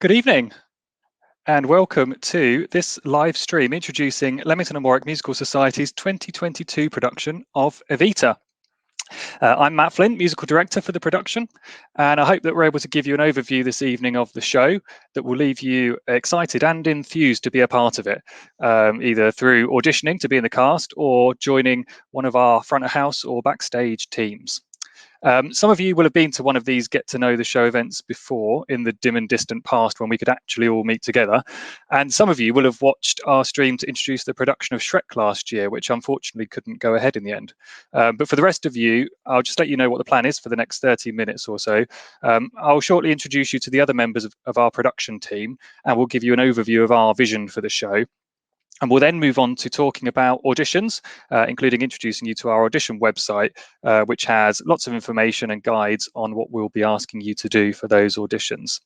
Good evening and welcome to this live stream introducing Leamington and Warwick Musical Society's 2022 production of Evita. I'm Matt Flint, Musical Director for the production, and I hope that we're able to give you an overview this evening of the show that will leave you excited and enthused to be a part of it, either through auditioning to be in the cast or joining one of our front of house or backstage teams. Some of you will have been to one of these get to know the show events before in the dim and distant past when we could actually all meet together. And some of you will have watched our stream to introduce the production of Shrek last year, which unfortunately couldn't go ahead in the end. But for the rest of you, I'll just let you know what the plan is for the next 30 minutes or so. I'll shortly introduce you to the other members of our production team, and we'll give you an overview of our vision for the show. And we'll then move on to talking about auditions, including introducing you to our audition website, which has lots of information and guides on what we'll be asking you to do for those auditions.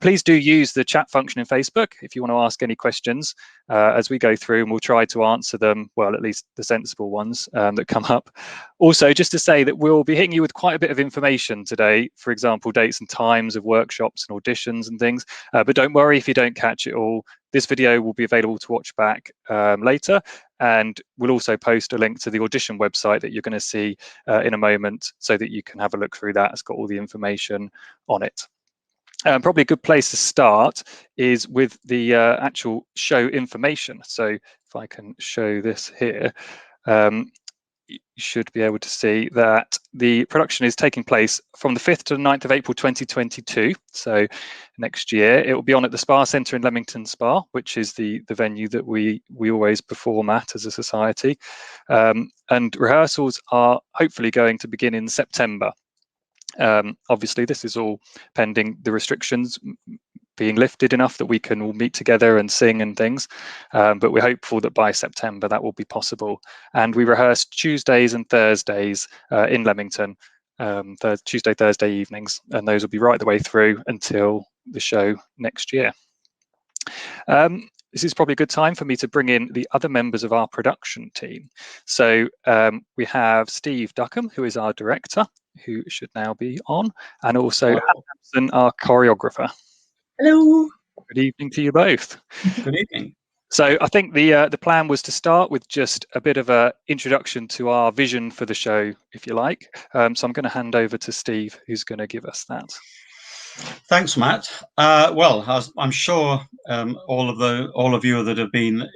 Please do use the chat function in Facebook if you want to ask any questions as we go through, and we'll try to answer them, well, at least the sensible ones that come up. Also, just to say that we'll be hitting you with quite a bit of information today, for example, dates and times of workshops and auditions and things, but don't worry if you don't catch it all. This video will be available to watch back later, and we'll also post a link to the audition website that you're going to see in a moment so that you can have a look through that. It's got all the information on it. Probably a good place to start is with the actual show information. So if I can show this here, you should be able to see that the production is taking place from the 5th to the 9th of April 2022. So next year it will be on at the Spa Centre in Leamington Spa, which is the venue that we always perform at as a society. And rehearsals are hopefully going to begin in September. Obviously, this is all pending the restrictions being lifted enough that we can all meet together and sing and things, but we're hopeful that by September that will be possible. And we rehearse Tuesdays and Thursdays in Leamington, Tuesday, Thursday evenings, and those will be right the way through until the show next year. This is probably a good time for me to bring in the other members of our production team. So we have Steve Duckham, who is our director, who should now be on, and also Hannah Hampson, our choreographer. Hello. Good evening to you both. Good evening. So I think the plan was to start with just a bit of an introduction to our vision for the show, if you like. So I'm going to hand over to Steve, who's going to give us that. Thanks, Matt. Well, I'm sure all of you that have been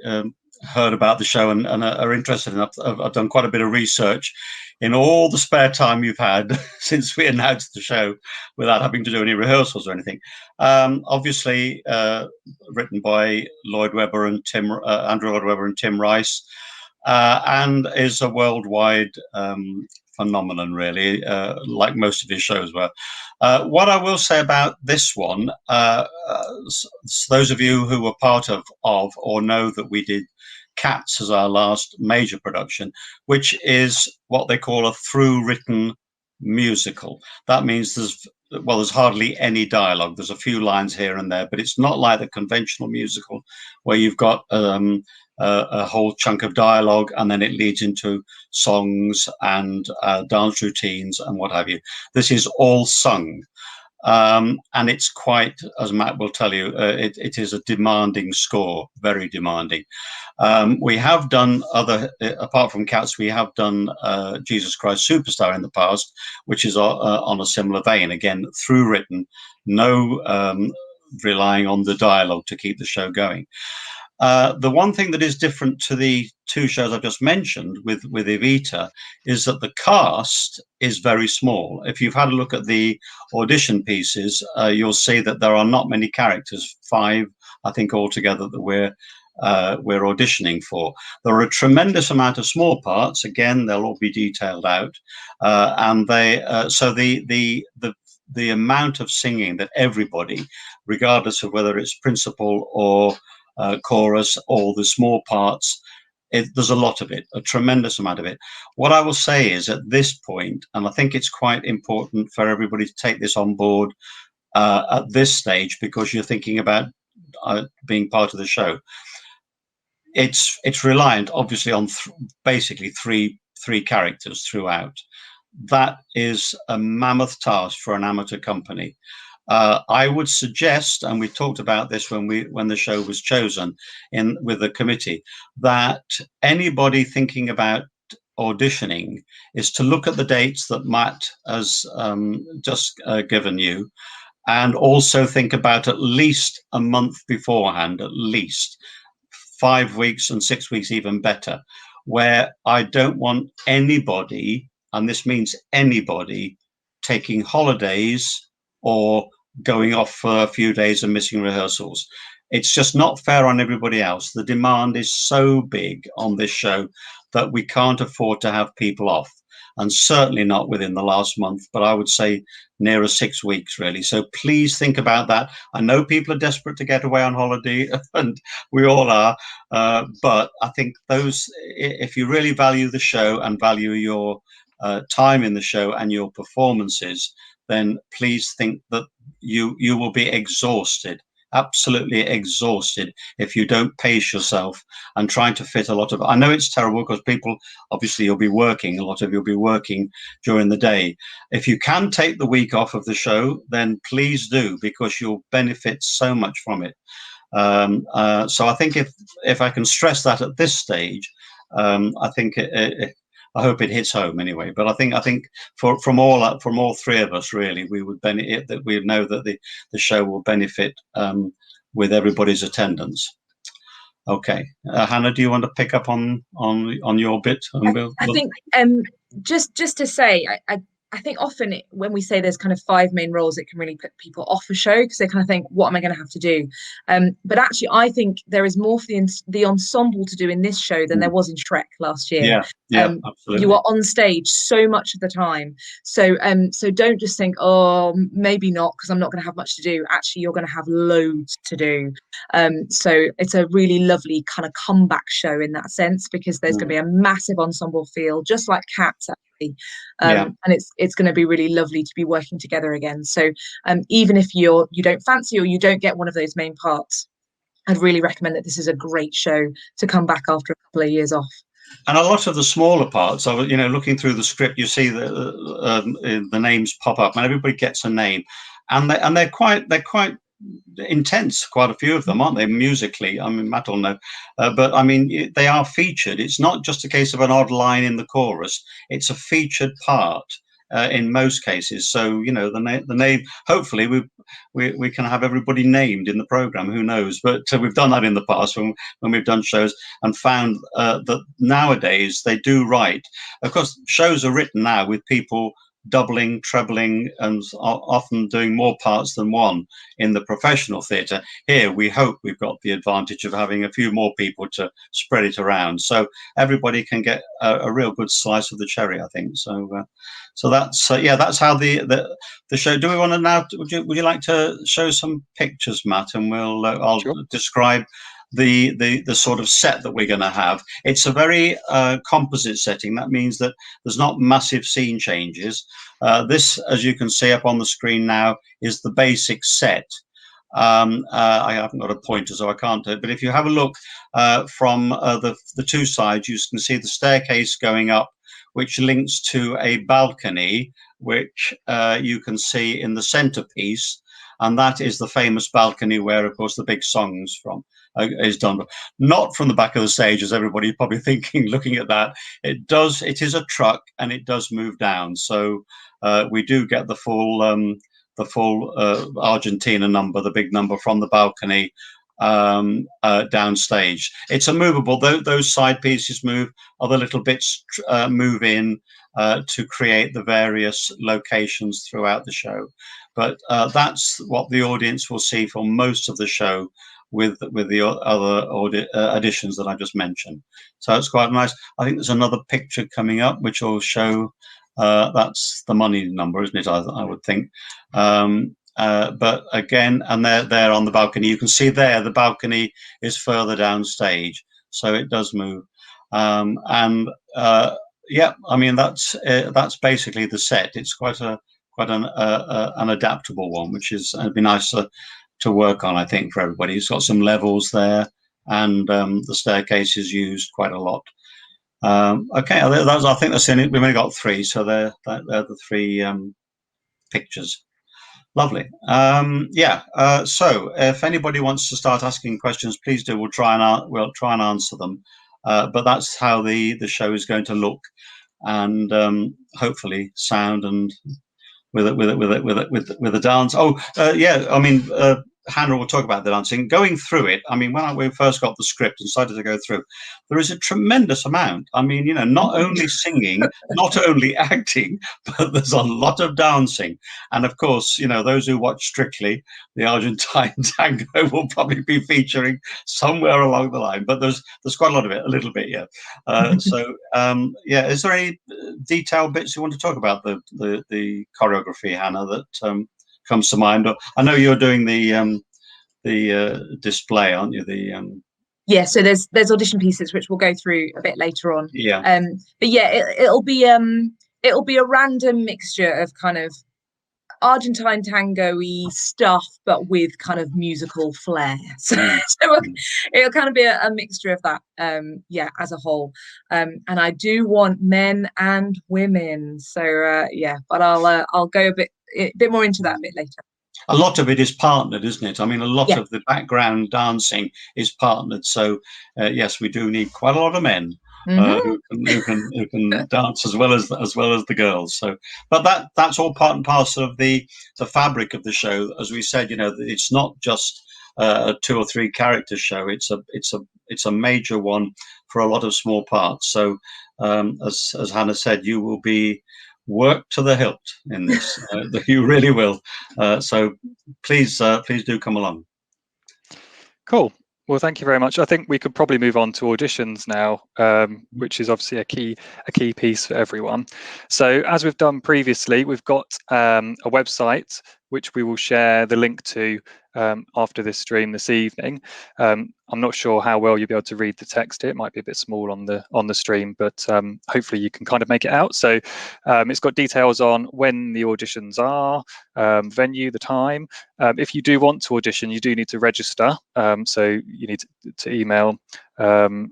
heard about the show and are interested in it. I've done quite a bit of research in all the spare time you've had since we announced the show without having to do any rehearsals or anything. Obviously, written by Lloyd Webber and Andrew Lloyd Webber and Tim Rice, and is a worldwide phenomenon, really, like most of his shows were. What I will say about this one, those of you who were part of or know that we did Cats as our last major production, which is what they call a through-written musical. That means there's hardly any dialogue. There's a few lines here and there, but it's not like the conventional musical where you've got a whole chunk of dialogue and then it leads into songs and dance routines and what have you. This is all sung. And it's quite, as Matt will tell you, it is a demanding score, very demanding. We have done apart from Cats, we have done Jesus Christ Superstar in the past, which is on a similar vein. Again, through written, no relying on the dialogue to keep the show going. The one thing that is different to the two shows I've just mentioned with Evita is that the cast is very small. If you've had a look at the audition pieces, you'll see that there are not many characters, 5, I think, altogether that we're auditioning for. There are a tremendous amount of small parts. Again, they'll all be detailed out, and so the amount of singing that everybody, regardless of whether it's principal or chorus or the small parts, there's a lot of it, a tremendous amount of it. What I will say is at this point, and I think it's quite important for everybody to take this on board at this stage, because you're thinking about being part of the show. It's reliant obviously on basically three characters throughout. That is a mammoth task for an amateur company. I would suggest, and we talked about this when the show was chosen with the committee, that anybody thinking about auditioning is to look at the dates that Matt has just given you, and also think about at least a month beforehand, at least 5 weeks and 6 weeks, even better, where I don't want anybody, and this means anybody, taking holidays or going off for a few days and missing rehearsals. It's just not fair on everybody else. The demand is so big on this show that we can't afford to have people off, and certainly not within the last month, but I would say nearer 6 weeks, really. So please think about that. I know people are desperate to get away on holiday, and we all are, but I think if you really value the show and value your time in the show and your performances, then please think that you will be exhausted, absolutely exhausted, if you don't pace yourself and trying to fit a lot of. I know it's terrible because people, obviously, you'll be working. A lot of you'll be working during the day. If you can take the week off of the show, then please do, because you'll benefit so much from it. So I think if I can stress that at this stage, I think I hope it hits home anyway. But I think from all three of us, really, we would benefit, that we know that the show will benefit with everybody's attendance. Okay, Hannah, do you want to pick up on your bit? I think just to say, I think often when we say there's kind of 5 main roles, it can really put people off a show because they kind of think, what am I going to have to do? But actually, I think there is more for the ensemble to do in this show than there was in Shrek last year. Yeah, absolutely. You are on stage so much of the time. So don't just think, oh, maybe not, because I'm not going to have much to do. Actually, you're going to have loads to do. So it's a really lovely kind of comeback show in that sense, because there's going to be a massive ensemble feel, just like Cats. And it's going to be really lovely to be working together again. So even if you don't fancy or you don't get one of those main parts, I'd really recommend that this is a great show to come back after a couple of years off. And a lot of the smaller parts, looking through the script, you see the names pop up, and everybody gets a name, and they're quite intense, quite a few of them, aren't they, musically? I mean, Matt will know, but I mean, they are featured. It's not just a case of an odd line in the chorus, it's a featured part in most cases. So the name, hopefully we can have everybody named in the program, who knows, but we've done that in the past when we've done shows and found that nowadays they do write. Of course, shows are written now with people doubling, trebling, and often doing more parts than one in the professional theatre. Here, we hope we've got the advantage of having a few more people to spread it around, so everybody can get a real good slice of the cherry, I think. So that's that's how the show. Do we want to now? Would you like to show some pictures, Matt, and I'll Sure. describe the sort of set that we're going to have. It's a very composite setting. That means that there's not massive scene changes. This, as you can see up on the screen now, is the basic set. I haven't got a pointer, so I can't do it. But if you have a look from the two sides, you can see the staircase going up, which links to a balcony, which you can see in the centerpiece. And that is the famous balcony where, of course, the big songs is done. Not from the back of the stage, as everybody's probably thinking, looking at that. It is a truck, and it does move down. So we do get the full Argentina number, the big number, from the balcony downstage. It's a movable. Those side pieces move. Other little bits move in to create the various locations throughout the show. But that's what the audience will see for most of the show, with the other additions that I just mentioned. So it's quite nice. I think there's another picture coming up which will show that's the money number, isn't it? I would think. But again, and they're on the balcony. You can see there the balcony is further downstage, so it does move. I mean, that's basically the set. It's quite an adaptable one, which it'd be nice to work on, I think, for everybody. It's got some levels there, and the staircase is used quite a lot. Okay, I think that's in it. We've only got 3, so they're the 3 pictures. Lovely. Yeah. So if anybody wants to start asking questions, please do. We'll try and answer them. But that's how the show is going to look, and hopefully sound, and with a dance. Oh, yeah. I mean, Hannah will talk about the dancing. Going through it, I mean, when we first got the script and decided to go through, there is a tremendous amount. I mean, not only singing, not only acting, but there's a lot of dancing. And of course, those who watch Strictly, the Argentine tango will probably be featuring somewhere along the line. But there's quite a lot of it, a little bit, yeah. Yeah. Is there any detailed bits you want to talk about the choreography, Hannah, that comes to mind? I know you're doing the display, aren't you? Yeah, so there's audition pieces which we'll go through a bit later on. Yeah. But yeah, it'll be a random mixture of kind of Argentine tango-y stuff, but with kind of musical flair. So it'll kind of be a mixture of that, yeah, as a whole. And I do want men and women. So yeah, but I'll go a bit more into that a bit later. A lot of it is partnered, isn't it? I mean, a lot Yeah. of the background dancing is partnered. So yes, we do need quite a lot of men who can dance as well as the girls. So, but that's all part and parcel of the fabric of the show. As we said, it's not just a 2 or 3 character show. It's a major one for a lot of small parts. So as Hannah said, you will be worked to the hilt in this. You really will. So please do come along. Cool. Well, thank you very much. I think we could probably move on to auditions now, which is obviously a key piece for everyone. So as we've done previously, we've got a website which we will share the link to after this stream this evening. I'm not sure how well you'll be able to read the text here. It might be a bit small on the stream, but hopefully you can kind of make it out. So it's got details on when the auditions are, venue, the time. If you do want to audition, you do need to register. So you need to email the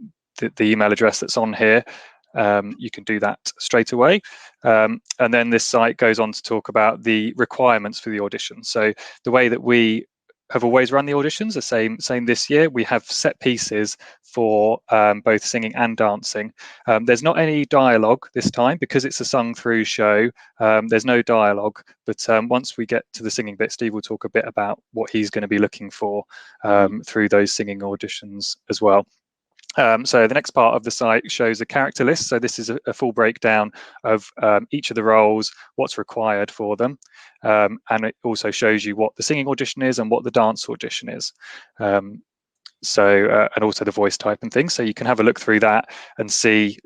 email address that's on here. You can do that straight away. And then this site goes on to talk about the requirements for the audition. So the way that we have always run the auditions, the same this year. We have set pieces for both singing and dancing. There's not any dialogue this time because it's a sung through show. There's no dialogue, but once we get to the singing bit, Steve will talk a bit about what he's going to be looking for through those singing auditions as well. So the next part of the site shows a character list. So this is a full breakdown of each of the roles, what's required for them. And it also shows you what the singing audition is and what the dance audition is. And also the voice type and things. So you can have a look through that and see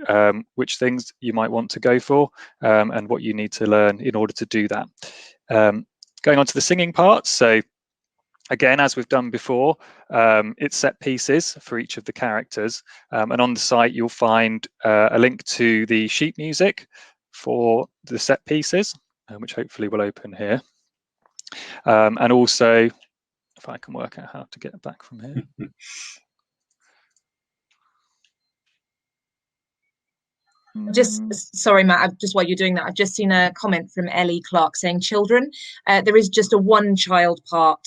which things you might want to go for and what you need to learn in order to do that. Going on to the singing part. So again, as we've done before, it's set pieces for each of the characters. And on the site, you'll find a link to the sheet music for the set pieces, which hopefully will open here. And also, if I can work out how to get back from here. Sorry, Matt, just while you're doing that, I've just seen a comment from Ellie Clark saying children. There is just a 1-child part.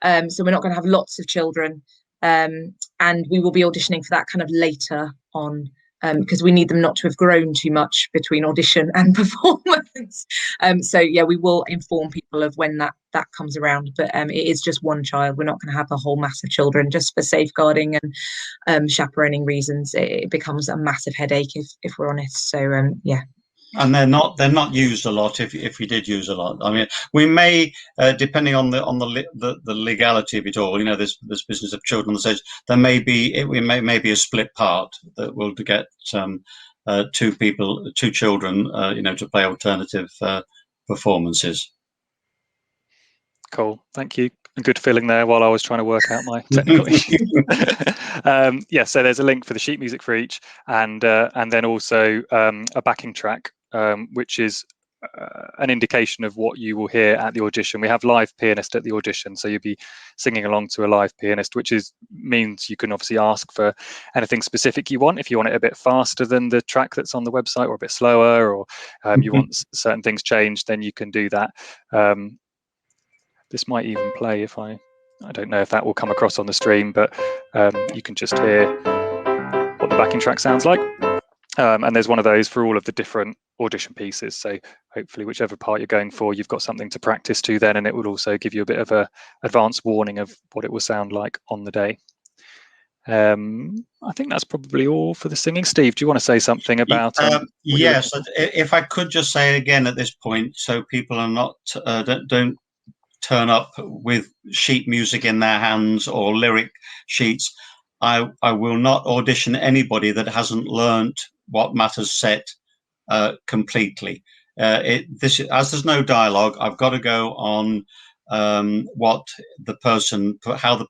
So we're not going to have lots of children, and we will be auditioning for that kind of later on because we need them not to have grown too much between audition and performance. So yeah, we will inform people of when that comes around, but it is just 1 child. We're not going to have a whole mass of children just for safeguarding and chaperoning reasons. It becomes a massive headache if we're honest. So yeah. And they're not used a lot. If we did use a lot, I mean, we may, depending on the legality of it all. This business of children on the stage. There may be a split part that will get 2 children, to play alternative performances. Cool, thank you. A good feeling there while I was trying to work out my technical issues. Yeah, so there's a link for the sheet music for each, and then also a backing track, which is an indication of what you will hear at the audition. We have live pianist at the audition, so you'll be singing along to a live pianist, which means you can obviously ask for anything specific you want. If you want it a bit faster than the track that's on the website, or a bit slower, or you want certain things changed, then you can do that. this might even play if I don't know if that will come across on the stream, but you can just hear what the backing track sounds like. And there's one of those for all of the different audition pieces. So hopefully whichever part you're going for, you've got something to practice to then, and it would also give you a bit of a advanced warning of what it will sound like on the day. I think that's probably all for the singing. Steve, do you want to say something about? Yes, if I could just say again at this point, so people are not don't turn up with sheet music in their hands or lyric sheets. I will not audition anybody that hasn't learnt what Matt has said completely. As there's no dialogue, I've got to go on how the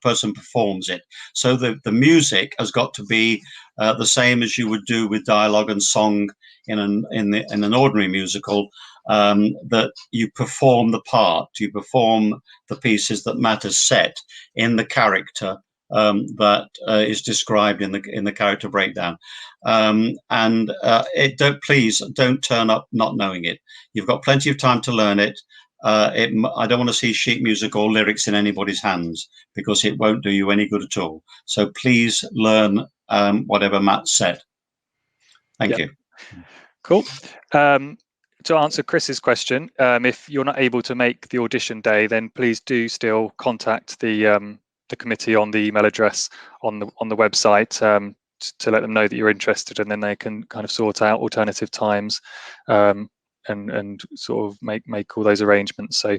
person performs it. So the music has got to be the same as you would do with dialogue and song in an ordinary musical. That you perform the part, you perform the pieces that Matt has set in the character that is described in the character breakdown. Please don't turn up not knowing it. You've got plenty of time to learn it. I don't want to see sheet music or lyrics in anybody's hands, because it won't do you any good at all. So please learn whatever Matt said. Thank you. Cool. To answer Chris's question, if you're not able to make the audition day, then please do still contact the committee on the email address on the website to let them know that you're interested, and then they can kind of sort out alternative times and sort of make all those arrangements. So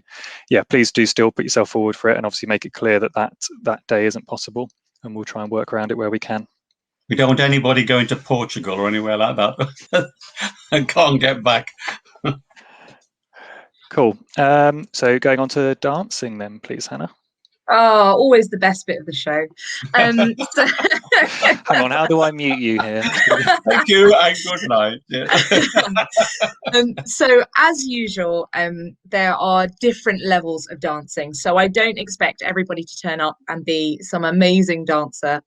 yeah, please do still put yourself forward for it, and obviously make it clear that day isn't possible, and we'll try and work around it where we can. We don't want anybody going to Portugal or anywhere like that and can't get back. Cool. So going on to dancing then, please, Hannah. Oh, always the best bit of the show. Hang on, how do I mute you here? Thank you, and good night. Yeah. So as usual, there are different levels of dancing. So I don't expect everybody to turn up and be some amazing dancer.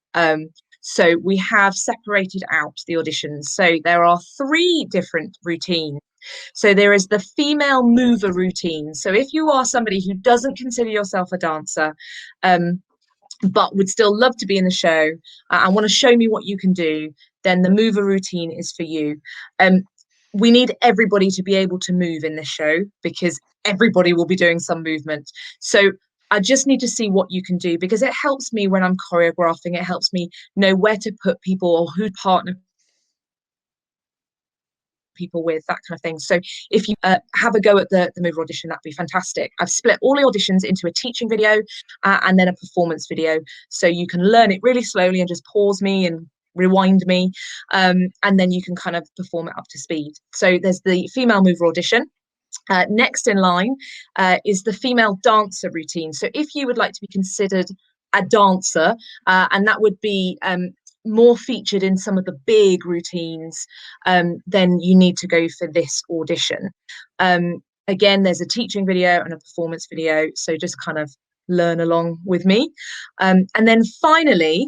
So we have separated out the auditions. So there are 3 different routines. So there is the female mover routine. So if you are somebody who doesn't consider yourself a dancer, but would still love to be in the show and want to show me what you can do, then the mover routine is for you. We need everybody to be able to move in this show, because everybody will be doing some movement. So I just need to see what you can do, because it helps me when I'm choreographing. It helps me know where to put people or who to partner people with, that kind of thing. So if you have a go at the mover audition, that'd be fantastic. I've split all the auditions into a teaching video and then a performance video, so you can learn it really slowly and just pause me and rewind me, and then you can kind of perform it up to speed. So there's the female mover audition. Next in line is the female dancer routine. So if you would like to be considered a dancer, and that would be more featured in some of the big routines, then you need to go for this audition. Again, there's a teaching video and a performance video, so just kind of learn along with me. And then finally,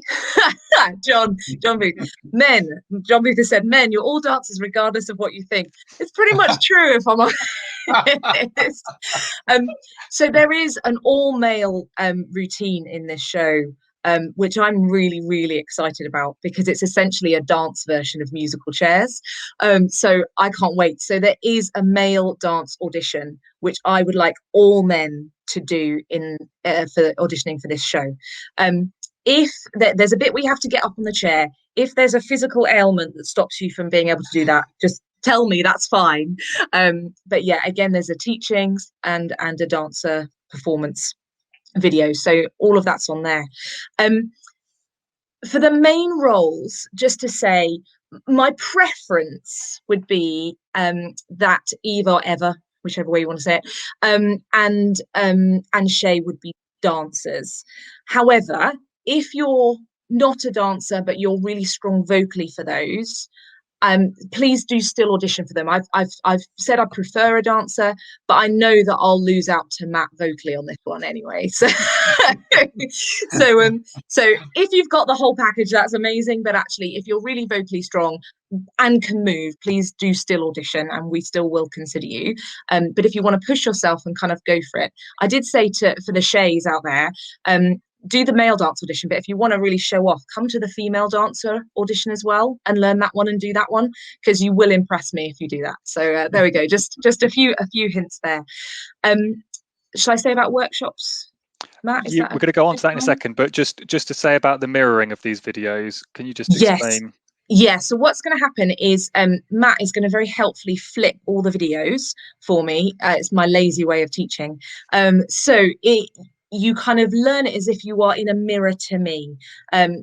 John Booth has said, men, you're all dancers regardless of what you think. It's pretty much true, if I'm honest. So there is an all-male routine in this show, which I'm really, really excited about, because it's essentially a dance version of musical chairs. So I can't wait. So there is a male dance audition, which I would like all men to do for auditioning for this show. If there's a bit where you have to get up on the chair, if there's a physical ailment that stops you from being able to do that, just tell me, that's fine. But yeah, again, there's a teachings and a dancer performance video, so all of that's on there. For the main roles, just to say, my preference would be that Eva or Eva, whichever way you want to say it, and Shay would be dancers. However, if you're not a dancer but you're really strong vocally for those, please do still audition for them. I've said I prefer a dancer, but I know that I'll lose out to Matt vocally on this one anyway. So so if you've got the whole package, that's amazing. But actually, if you're really vocally strong and can move, please do still audition, and we still will consider you. But if you want to push yourself and kind of go for it, I did say for the shays out there, do the male dance audition, but if you want to really show off, come to the female dancer audition as well and learn that one and do that one, because you will impress me if you do that. So there we go, just a few hints there. Shall I say about workshops, Matt? We're going to go on to that in a second, but just to say about the mirroring of these videos, can you just explain? Yeah, so what's going to happen is Matt is going to very helpfully flip all the videos for me. It's my lazy way of teaching. You kind of learn it as if you are in a mirror to me.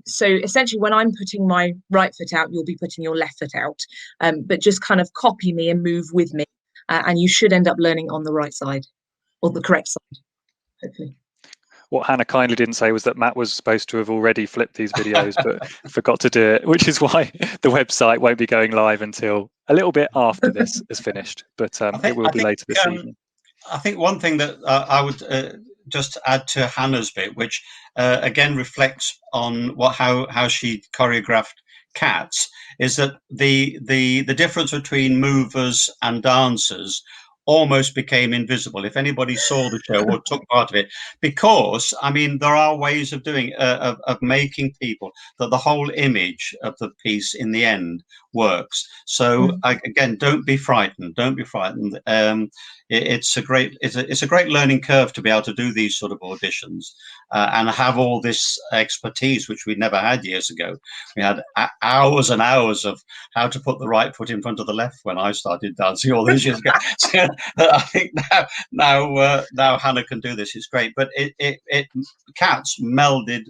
So essentially, when I'm putting my right foot out, you'll be putting your left foot out, but just kind of copy me and move with me. And you should end up learning on the right side, or the correct side, hopefully. What Hannah kindly didn't say was that Matt was supposed to have already flipped these videos, but forgot to do it, which is why the website won't be going live until a little bit after this is finished, but it will be later this evening. I think one thing that I would just add to Hannah's bit, which again reflects on how she choreographed Cats, is that the difference between movers and dancers almost became invisible if anybody saw the show or took part of it, because I mean there are ways of doing of making people that the whole image of the piece in the end works. So again, don't be frightened. It's a great learning curve to be able to do these sort of auditions and have all this expertise, which we never had years ago. We had hours and hours of how to put the right foot in front of the left when I started dancing all those years ago. So I think now Hannah can do this. It's great, but it Cats melded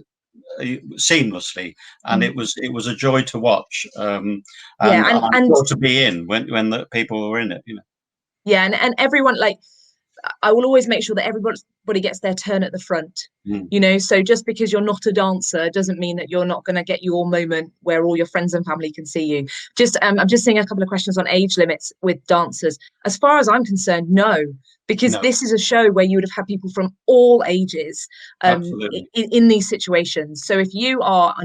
seamlessly, and it was a joy to watch, and to be in when the people were in it, you know. Yeah, and everyone, like, I will always make sure that everybody gets their turn at the front, you know. So just because you're not a dancer doesn't mean that you're not going to get your moment where all your friends and family can see you. Just I'm just seeing a couple of questions on age limits with dancers. As far as I'm concerned, no, because this is a show where you would have had people from all ages in these situations. So if you are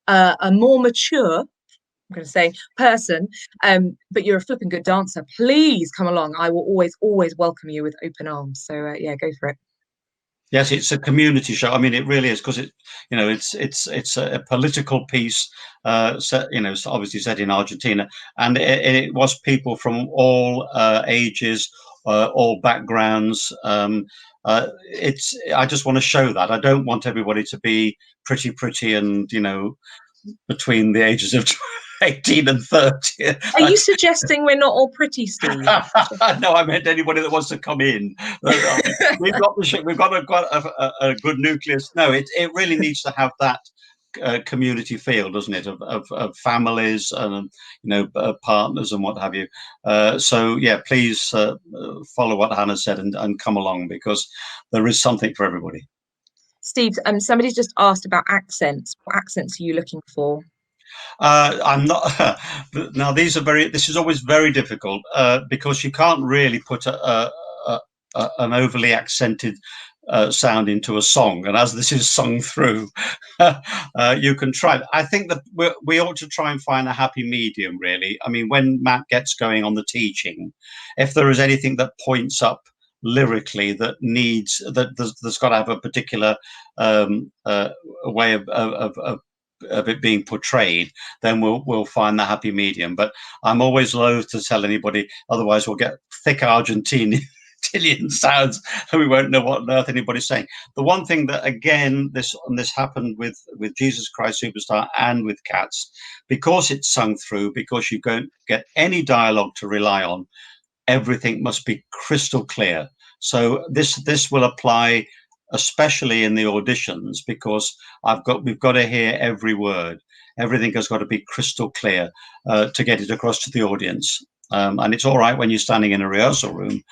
a more mature, I'm going to say person, but you're a flipping good dancer, please come along. I will always welcome you with open arms. So yeah, go for it. Yes, it's a community show. I mean, it really is, because it's a political piece, set, it's obviously set in Argentina, and it was people from all ages, all backgrounds. I just want to show that. I don't want everybody to be pretty and between the ages of 18 and 30. Are you suggesting we're not all pretty, Steve? No, I meant anybody that wants to come in. We've got a good nucleus. No, it really needs to have that community feel, doesn't it? Of families and partners and what have you. So yeah, please follow what Hannah said and come along, because there is something for everybody. Steve, somebody's just asked about accents. What accents are you looking for? I'm not. Now, this is always very difficult because you can't really put an overly accented sound into a song, and as this is sung through, you can try. I think that we ought to try and find a happy medium, really. I mean, when Matt gets going on the teaching, if there is anything that points up lyrically that's got to have a particular way of it being portrayed, then we'll find the happy medium. But I'm always loath to tell anybody, otherwise we'll get thick Argentinian sounds and we won't know what on earth anybody's saying. The one thing that, again, this happened with Jesus Christ Superstar and with Cats, because it's sung through, because you don't get any dialogue to rely on, everything must be crystal clear. So this will apply especially in the auditions, because we've got to hear every word. Everything has got to be crystal clear to get it across to the audience. And it's all right when you're standing in a rehearsal room,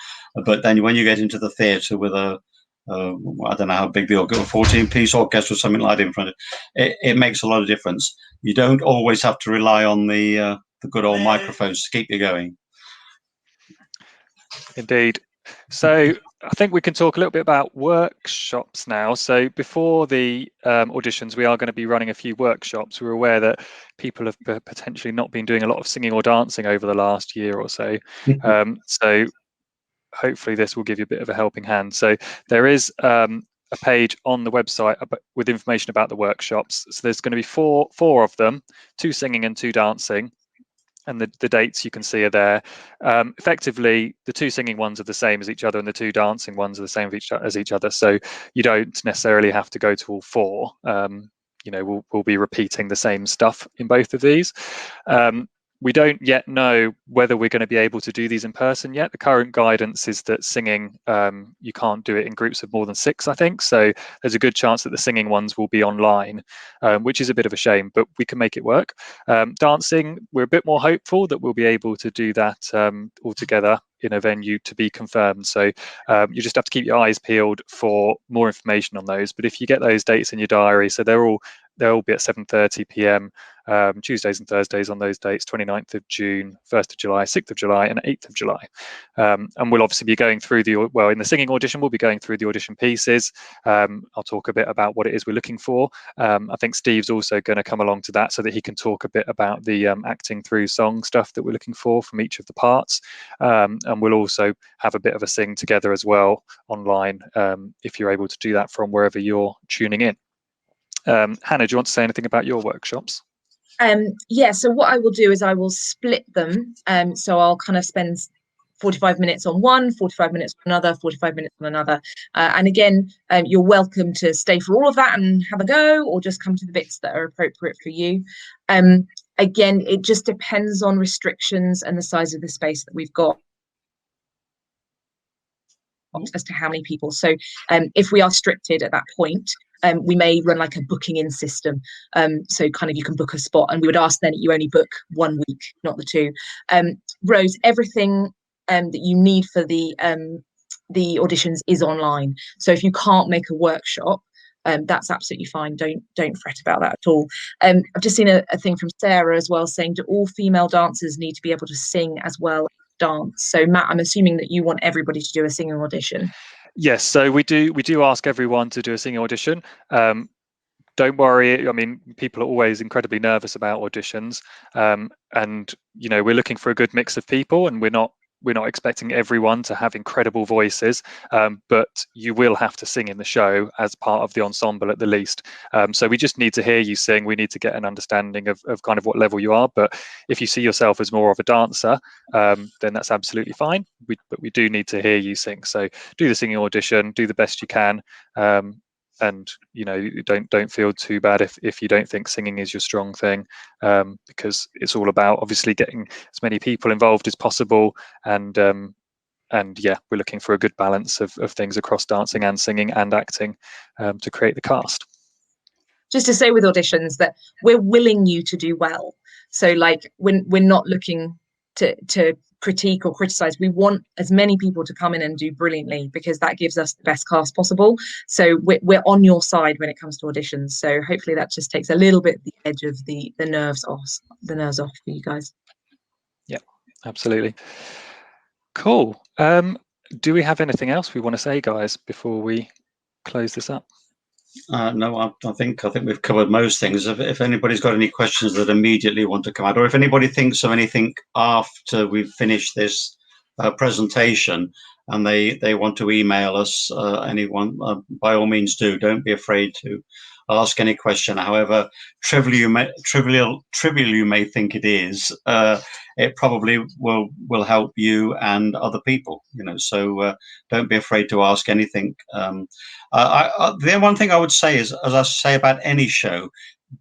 but then when you get into the theatre with I don't know how big the orchestra, 14-piece orchestra or something like that in front of it, it makes a lot of difference. You don't always have to rely on the the good old microphones to keep you going. Indeed. So I think we can talk a little bit about workshops now. So before the auditions, we are going to be running a few workshops. We're aware that people have potentially not been doing a lot of singing or dancing over the last year or so. So hopefully this will give you a bit of a helping hand. So there is a page on the website with information about the workshops. So there's going to be four of them, 2 singing and 2 dancing. And the dates you can see are there. Effectively, the 2 singing ones are the same as each other, and the 2 dancing ones are the same as each other. So you don't necessarily have to go to all 4. You know, we'll be repeating the same stuff in both of these. We don't yet know whether we're going to be able to do these in person yet. The current guidance is that singing, you can't do it in groups of more than 6, I think. So there's a good chance that the singing ones will be online, which is a bit of a shame, but we can make it work. Dancing, we're a bit more hopeful that we'll be able to do that all together in a venue to be confirmed. So you just have to keep your eyes peeled for more information on those. But if you get those dates in your diary, so they'll all be at 7:30 p.m. Tuesdays and Thursdays on those dates, 29th of June, 1st of July, 6th of July, and 8th of July. And we'll obviously be going through in the singing audition, we'll be going through the audition pieces. I'll talk a bit about what it is we're looking for. I think Steve's also going to come along to that so that he can talk a bit about the acting through song stuff that we're looking for from each of the parts. And we'll also have a bit of a sing together as well online, if you're able to do that from wherever you're tuning in. Hannah, do you want to say anything about your workshops? Yeah, so what I will do is I will split them. So I'll kind of spend 45 minutes on one, 45 minutes on another, 45 minutes on another. And again, you're welcome to stay for all of that and have a go, or just come to the bits that are appropriate for you. Again, it just depends on restrictions and the size of the space that we've got as to how many people. So if we are restricted at that point, we may run like a booking in system. So kind of you can book a spot, and we would ask then that you only book 1 week, not the 2. Rose, everything that you need for the auditions is online. So if you can't make a workshop, that's absolutely fine. Don't fret about that at all. I've just seen a thing from Sarah as well saying, do all female dancers need to be able to sing as well as dance? So Matt, I'm assuming that you want everybody to do a singing audition. Yes, so we do ask everyone to do a singing audition. Don't worry. I mean, people are always incredibly nervous about auditions, and you know, we're looking for a good mix of people, and we're not expecting everyone to have incredible voices, but you will have to sing in the show as part of the ensemble at the least. So we just need to hear you sing. We need to get an understanding of kind of what level you are. But if you see yourself as more of a dancer, then that's absolutely fine. But we do need to hear you sing. So do the singing audition, do the best you can. And you know, don't feel too bad if you don't think singing is your strong thing, because it's all about obviously getting as many people involved as possible, and yeah, we're looking for a good balance of things across dancing and singing and acting, to create the cast. Just to say with auditions that we're willing you to do well. So like we're not looking to critique or criticize. We want as many people to come in and do brilliantly, because that gives us the best cast possible. So we're on your side when it comes to auditions. So hopefully that just takes a little bit the edge of the nerves off for you guys. Yeah, absolutely. Cool. Do we have anything else we want to say, guys, before we close this up? No, I think we've covered most things. If anybody's got any questions that immediately want to come out, or if anybody thinks of anything after we've finished this presentation and they want to email us, anyone, by all means do. Don't be afraid to ask any question, however trivial you may think it is. It probably will help you and other people, you know, so don't be afraid to ask anything. The one thing I would say is, as I say about any show,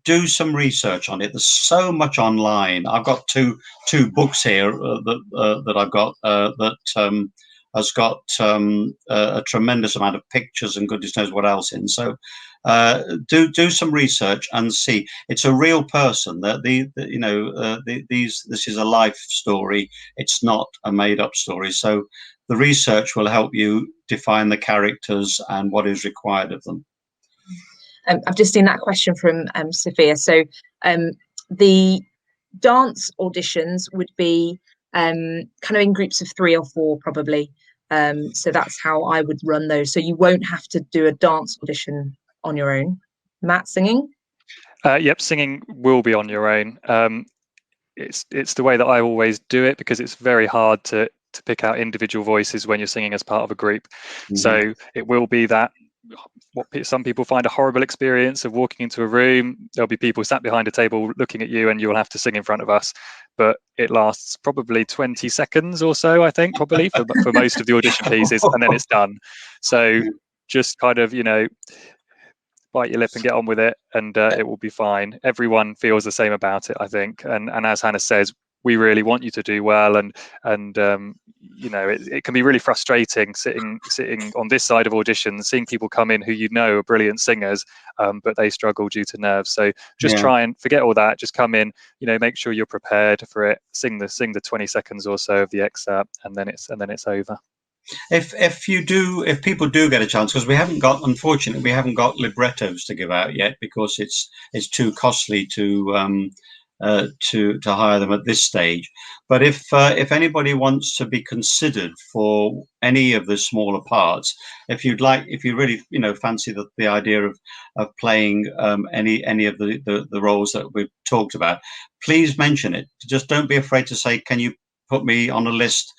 do some research on it. There's so much online. I've got two books here that I've got that has got a tremendous amount of pictures and goodness knows what else in. So do some research and see. It's a real person. That this is a life story. It's not a made up story. So the research will help you define the characters and what is required of them. I've just seen that question from Sophia. So the dance auditions would be kind of in groups of 3 or 4 probably. So that's how I would run those. So you won't have to do a dance audition on your own. Matt, singing? Yep, singing will be on your own. It's the way that I always do it, because it's very hard to pick out individual voices when you're singing as part of a group. So it will be that what some people find a horrible experience of walking into a room. There'll be people sat behind a table looking at you, and you'll have to sing in front of us. But it lasts probably 20 seconds or so, I think, probably for most of the audition pieces, and then it's done. So just kind of, bite your lip and get on with it, and it will be fine. Everyone feels the same about it, I think. And as Hannah says, we really want you to do well, and it can be really frustrating sitting on this side of auditions, seeing people come in who are brilliant singers, but they struggle due to nerves. So just try and forget all that. Just come in, make sure you're prepared for it. Sing the 20 seconds or so of the excerpt, and then it's over. If people do get a chance, because unfortunately we haven't got librettos to give out yet, because it's too costly to hire them at this stage. But if anybody wants to be considered for any of the smaller parts, if you really fancy the idea of playing any of the roles that we've talked about, please mention it. Just don't be afraid to say, can you put me on a list,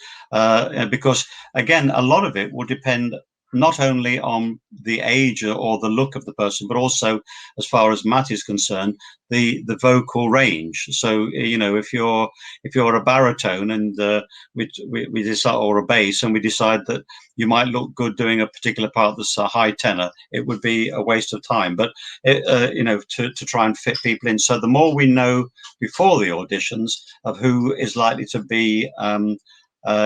because again, a lot of it will depend not only on the age or the look of the person, but also, as far as Matt is concerned, the vocal range. So if you're a baritone and we decide, or a bass, and we decide that you might look good doing a particular part that's a high tenor, it would be a waste of time. But to try and fit people in. So the more we know before the auditions of who is likely to be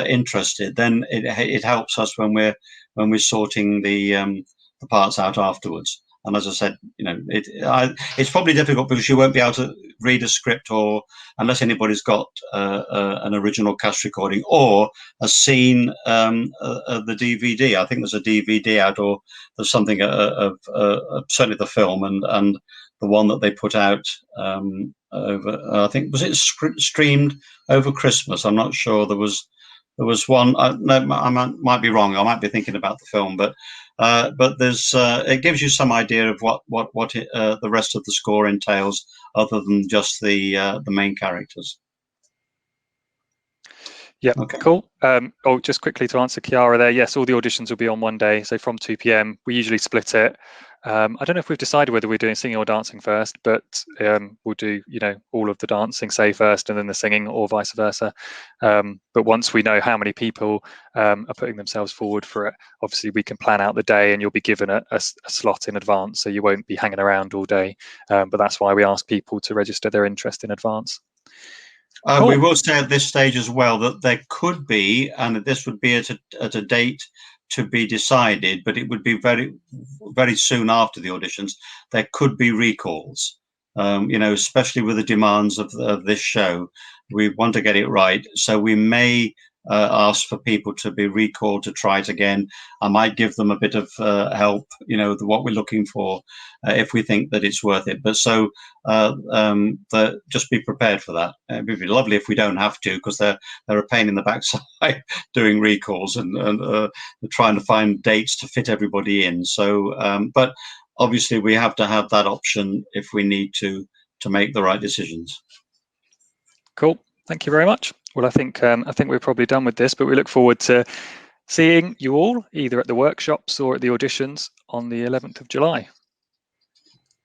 interested, then it helps us when we're sorting the parts out afterwards. And as I said, it's probably difficult because you won't be able to read a script, or unless anybody's got an original cast recording or has seen the DVD. I think there's a DVD out, or there's something of certainly the film and the one that they put out over. I think, was it streamed over Christmas? I'm not sure. There was one. No, I might be wrong. I might be thinking about the film, but there's it gives you some idea of what the rest of the score entails, other than just the main characters. Yeah, okay. Cool. Just quickly to answer Chiara there, yes, all the auditions will be on one day, so from 2 p.m. We usually split it. I don't know if we've decided whether we're doing singing or dancing first, but we'll do all of the dancing, say, first, and then the singing, or vice versa. But once we know how many people are putting themselves forward for it, obviously we can plan out the day, and you'll be given a slot in advance, so you won't be hanging around all day. But that's why we ask people to register their interest in advance. Cool. We will say at this stage as well that there could be, and this would be at a date to be decided, but it would be very, very soon after the auditions, there could be recalls, especially with the demands of this show. We want to get it right. So we may ask for people to be recalled to try it again. I might give them a bit of help, what we're looking for, if we think that it's worth it. But so just be prepared for that. It would be lovely if we don't have to, because they're a pain in the backside doing recalls and trying to find dates to fit everybody in. So, but obviously we have to have that option if we need to make the right decisions. Cool. Thank you very much. Well, I think we're probably done with this, but we look forward to seeing you all either at the workshops or at the auditions on the 11th of July.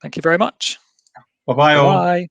Thank you very much. Bye-bye all. Bye.